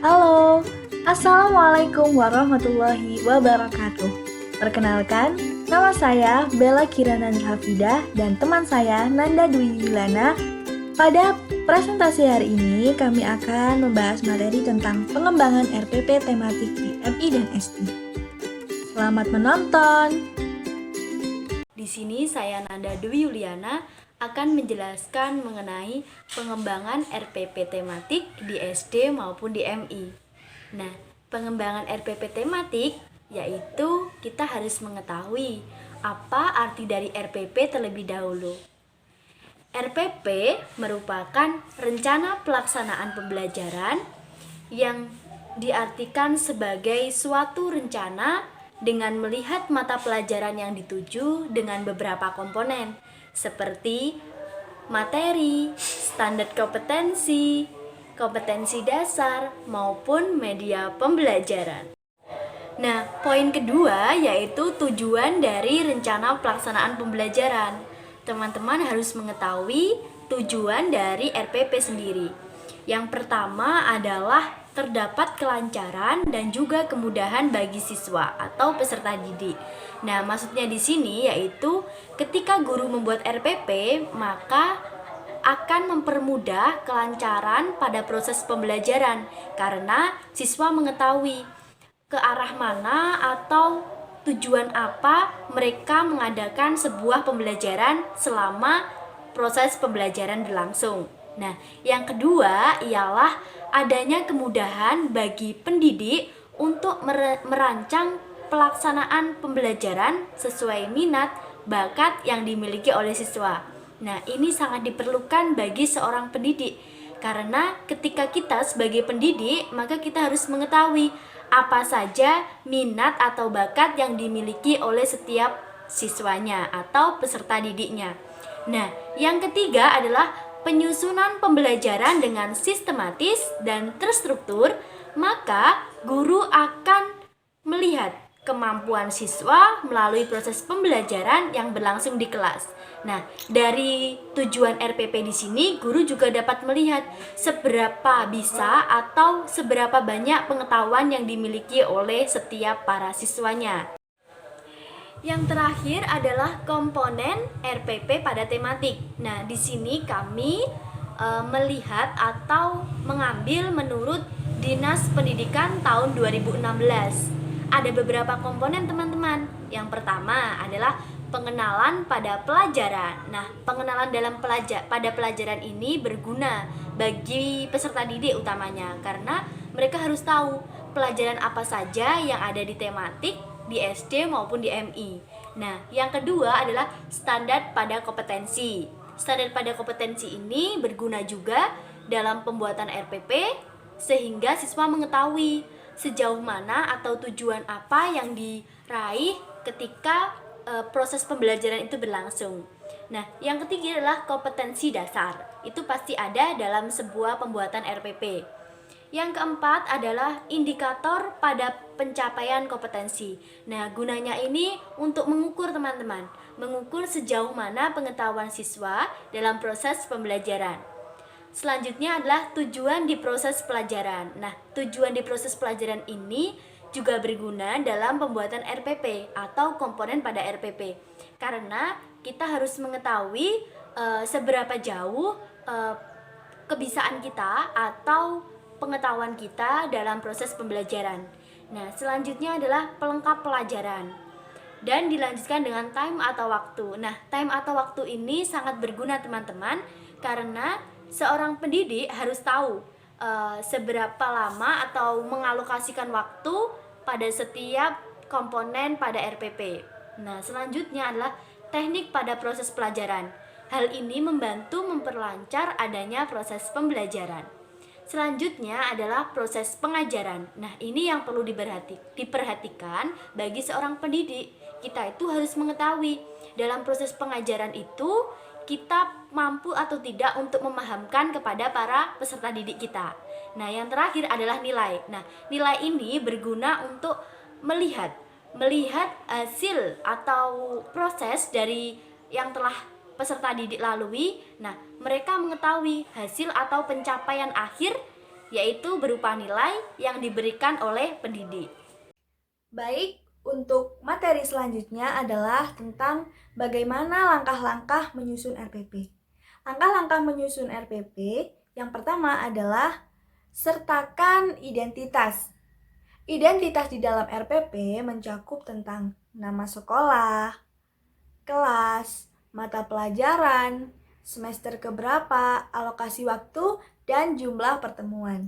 Halo, Assalamualaikum warahmatullahi wabarakatuh. Perkenalkan, nama saya Bella Kirana Hafidah dan teman saya Nanda Dwi Wilana. Pada presentasi hari ini, kami akan membahas materi tentang pengembangan RPP tematik di MI dan SI. Selamat menonton! Di sini saya Nanda Dwi Yuliana akan menjelaskan mengenai pengembangan RPP tematik di SD maupun di MI. Nah, pengembangan RPP tematik yaitu kita harus mengetahui apa arti dari RPP terlebih dahulu. RPP merupakan rencana pelaksanaan pembelajaran yang diartikan sebagai suatu rencana dengan melihat mata pelajaran yang dituju dengan beberapa komponen seperti materi, standar kompetensi, kompetensi dasar, maupun media pembelajaran. Nah, poin kedua yaitu tujuan dari rencana pelaksanaan pembelajaran. Teman-teman harus mengetahui tujuan dari RPP sendiri. Yang pertama adalah terdapat kelancaran dan juga kemudahan bagi siswa atau peserta didik. Nah, maksudnya di sini yaitu ketika guru membuat RPP, maka akan mempermudah kelancaran pada proses pembelajaran karena siswa mengetahui ke arah mana atau tujuan apa mereka mengadakan sebuah pembelajaran selama proses pembelajaran berlangsung. Nah, yang kedua ialah adanya kemudahan bagi pendidik untuk merancang pelaksanaan pembelajaran sesuai minat, bakat yang dimiliki oleh siswa. Nah, ini sangat diperlukan bagi seorang pendidik karena ketika kita sebagai pendidik, maka kita harus mengetahui apa saja minat atau bakat yang dimiliki oleh setiap siswanya atau peserta didiknya. Nah, yang ketiga adalah penyusunan pembelajaran dengan sistematis dan terstruktur, maka guru akan melihat kemampuan siswa melalui proses pembelajaran yang berlangsung di kelas. Nah, dari tujuan RPP di sini, guru juga dapat melihat seberapa bisa atau seberapa banyak pengetahuan yang dimiliki oleh setiap para siswanya. Yang terakhir adalah komponen RPP pada tematik. Nah, di sini kami melihat atau mengambil menurut Dinas Pendidikan tahun 2016. Ada beberapa komponen, teman-teman. Yang pertama adalah pengenalan pada pelajaran. Nah, pengenalan pada pelajaran ini berguna bagi peserta didik utamanya karena mereka harus tahu pelajaran apa saja yang ada di tematik di SD maupun di MI. Nah, yang kedua adalah standar pada kompetensi. Standar pada kompetensi ini berguna juga dalam pembuatan RPP sehingga siswa mengetahui sejauh mana atau tujuan apa yang diraih ketika proses pembelajaran itu berlangsung. Nah, yang ketiga adalah kompetensi dasar. Itu pasti ada dalam sebuah pembuatan RPP. Yang keempat adalah indikator pada pencapaian kompetensi. Nah, gunanya ini untuk mengukur, teman-teman, mengukur sejauh mana pengetahuan siswa dalam proses pembelajaran. Selanjutnya adalah tujuan di proses pelajaran. Nah, tujuan di proses pelajaran ini juga berguna dalam pembuatan RPP atau komponen pada RPP. Karena kita harus mengetahui seberapa jauh kebisaan kita atau pengetahuan kita dalam proses pembelajaran. Nah, selanjutnya adalah pelengkap pelajaran dan dilanjutkan dengan time atau waktu. Nah, time atau waktu ini sangat berguna, teman-teman, karena seorang pendidik harus tahu seberapa lama atau mengalokasikan waktu pada setiap komponen pada RPP. Nah, selanjutnya adalah teknik pada proses pelajaran. Hal ini membantu memperlancar adanya proses pembelajaran. Selanjutnya adalah proses pengajaran. Nah, ini yang perlu diperhatikan bagi seorang pendidik. Kita itu harus mengetahui dalam proses pengajaran itu kita mampu atau tidak untuk memahamkan kepada para peserta didik kita. Nah, yang terakhir adalah nilai. Nah, nilai ini berguna untuk melihat hasil atau proses dari yang telah peserta didik lalui. Nah, mereka mengetahui hasil atau pencapaian akhir yaitu berupa nilai yang diberikan oleh pendidik. Baik, untuk materi selanjutnya adalah tentang bagaimana langkah-langkah menyusun RPP. Langkah-langkah menyusun RPP yang pertama adalah sertakan identitas. Identitas di dalam RPP mencakup tentang nama sekolah, kelas, mata pelajaran, semester keberapa, alokasi waktu, dan jumlah pertemuan.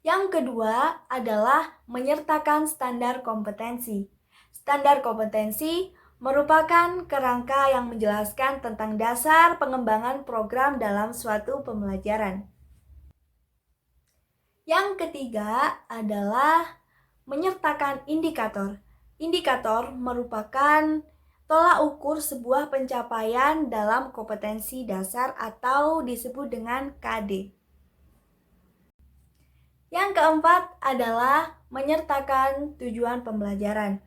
Yang kedua adalah menyertakan standar kompetensi. Standar kompetensi merupakan kerangka yang menjelaskan tentang dasar pengembangan program dalam suatu pembelajaran. Yang ketiga adalah menyertakan indikator. Indikator merupakan tolak ukur sebuah pencapaian dalam kompetensi dasar atau disebut dengan KD. Yang keempat adalah menyertakan tujuan pembelajaran.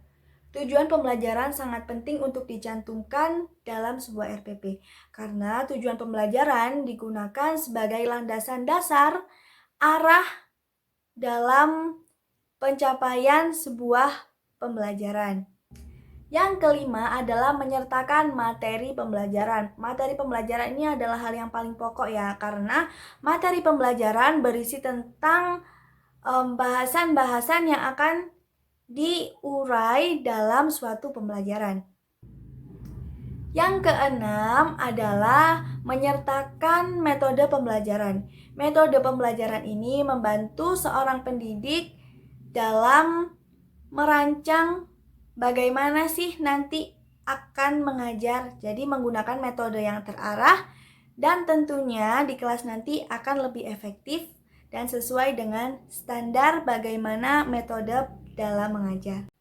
Tujuan pembelajaran sangat penting untuk dicantumkan dalam sebuah RPP karena tujuan pembelajaran digunakan sebagai landasan dasar arah dalam pencapaian sebuah pembelajaran. Yang kelima adalah menyertakan materi pembelajaran. Materi pembelajaran ini adalah hal yang paling pokok ya, karena materi pembelajaran berisi tentang bahasan-bahasan yang akan diurai dalam suatu pembelajaran. Yang keenam adalah menyertakan metode pembelajaran. Metode pembelajaran ini membantu seorang pendidik dalam merancang bagaimana sih nanti akan mengajar. Jadi menggunakan metode yang terarah dan tentunya di kelas nanti akan lebih efektif dan sesuai dengan standar bagaimana metode dalam mengajar.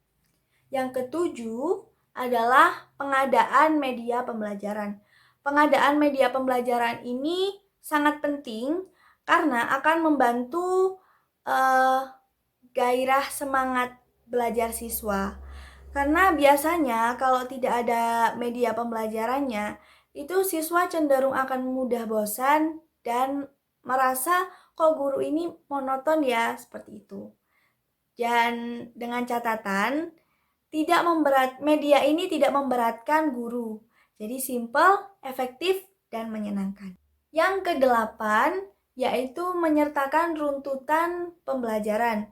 Yang ketujuh adalah pengadaan media pembelajaran. Pengadaan media pembelajaran ini sangat penting karena akan membantu gairah semangat belajar siswa. Karena biasanya kalau tidak ada media pembelajarannya, itu siswa cenderung akan mudah bosan dan merasa kok guru ini monoton ya, seperti itu. Dan dengan catatan, media ini tidak memberatkan guru. Jadi simple, efektif, dan menyenangkan. Yang kedelapan, yaitu menyertakan runtutan pembelajaran.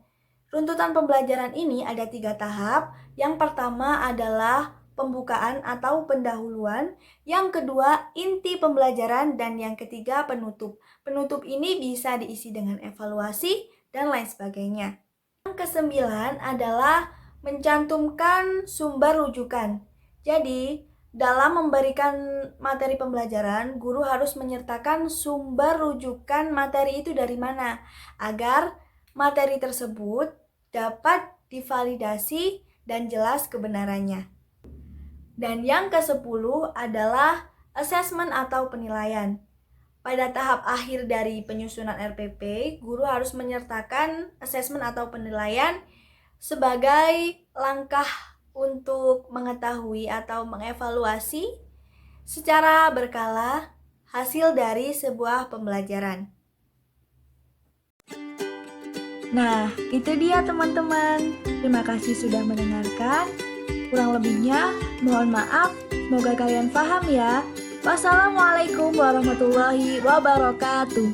Runtutan pembelajaran ini ada 3 tahap. Yang pertama adalah pembukaan atau pendahuluan, yang kedua inti pembelajaran, dan yang ketiga penutup. Penutup ini bisa diisi dengan evaluasi dan lain sebagainya. Yang kesembilan adalah mencantumkan sumber rujukan. Jadi, dalam memberikan materi pembelajaran, guru harus menyertakan sumber rujukan materi itu dari mana, agar materi tersebut dapat divalidasi dan jelas kebenarannya. Dan yang ke-10 adalah asesmen atau penilaian. Pada tahap akhir dari penyusunan RPP, guru harus menyertakan asesmen atau penilaian sebagai langkah untuk mengetahui atau mengevaluasi secara berkala hasil dari sebuah pembelajaran. Nah, itu dia teman-teman. Terima kasih sudah mendengarkan. Kurang lebihnya, mohon maaf. Semoga kalian paham ya. Wassalamualaikum warahmatullahi wabarakatuh.